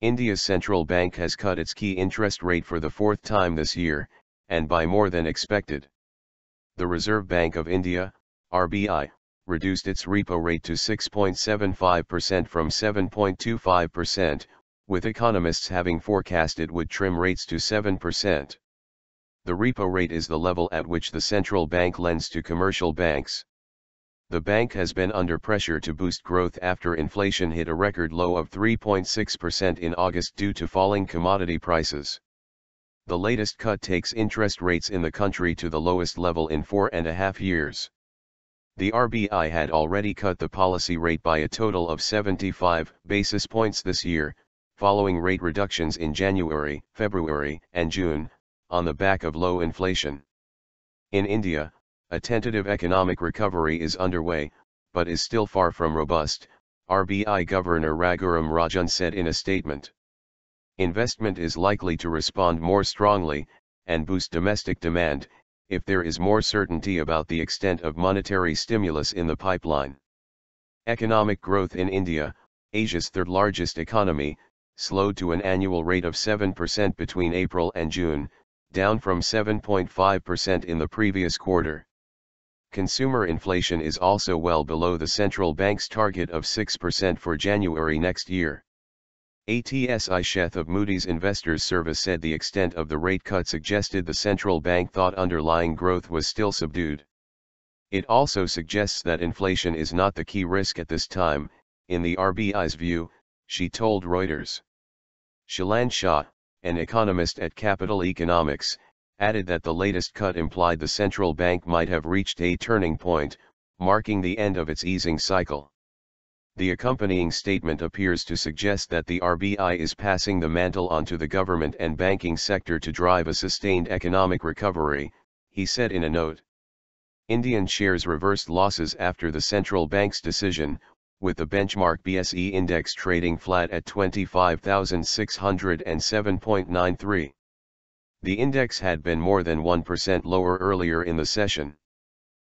India's central bank has cut its key interest rate for the fourth time this year, and by more than expected. The Reserve Bank of India, RBI, reduced its repo rate to 6.75% from 7.25%, with economists having forecast it would trim rates to 7%. The repo rate is the level at which the central bank lends to commercial banks. The bank has been under pressure to boost growth after inflation hit a record low of 3.6% in August due to falling commodity prices. The latest cut takes interest rates in the country to the lowest level in 4.5 years. The RBI had already cut the policy rate by a total of 75 basis points this year, following rate reductions in January, February, and June, on the back of low inflation. In India, a tentative economic recovery is underway, but is still far from robust, RBI Governor Raghuram Rajan said in a statement. Investment is likely to respond more strongly, and boost domestic demand, if there is more certainty about the extent of monetary stimulus in the pipeline. Economic growth in India, Asia's third largest economy, slowed to an annual rate of 7% between April and June, down from 7.5% in the previous quarter. Consumer inflation is also well below the central bank's target of 6% for January next year. ATSI Sheth of Moody's Investors Service said the extent of the rate cut suggested the central bank thought underlying growth was still subdued. It also suggests that inflation is not the key risk at this time, in the RBI's view, she told Reuters. Shilan Shah, an economist at Capital Economics, added that the latest cut implied the central bank might have reached a turning point, marking the end of its easing cycle. The accompanying statement appears to suggest that the RBI is passing the mantle on to the government and banking sector to drive a sustained economic recovery, he said in a note. Indian shares reversed losses after the central bank's decision, with the benchmark BSE index trading flat at 25,607.93. The index had been more than 1% lower earlier in the session.